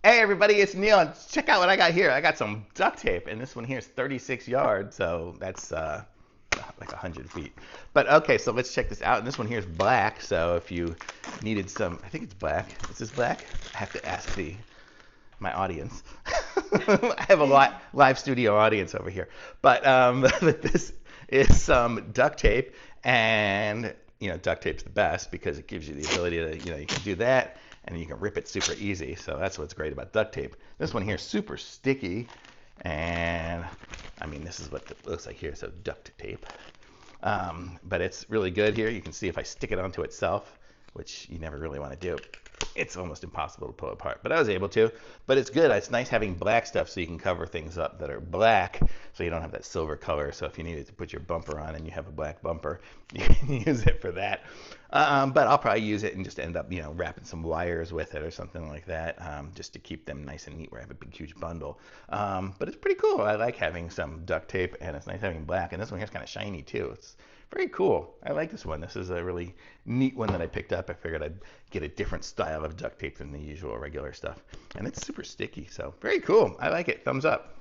Hey everybody, it's Neil, and check out what I got here. I got some duct tape, and this one here is 36 yards, so that's like 100 feet. But okay, so let's check this out. And this one here is black, so if you needed some, I think it's black. Is this black? I have to ask my audience. I have a live studio audience over here. But this is some duct tape, and duct tape's the best because it gives you the ability to, you can do that, and you can rip it super easy. So that's what's great about duct tape. This one here is super sticky, and I mean, this is what it looks like here. So duct tape, but it's really good here. You can see if I stick it onto itself, which you never really want to do, it's almost impossible to pull apart, but I was able to. But it's good. It's nice having black stuff so you can cover things up that are black, so you don't have that silver color. So if you needed to put your bumper on and you have a black bumper, you can use it for that. But I'll probably use it and just end up, wrapping some wires with it or something like that, just to keep them nice and neat where I have a big, huge bundle. But it's pretty cool. I like having some duct tape, and it's nice having black. And this one here is kind of shiny too. It's very cool. I like this one. This is a really neat one that I picked up. I figured I'd get a different style of duct tape than the usual regular stuff. And it's super sticky, so very cool. I like it. Thumbs up.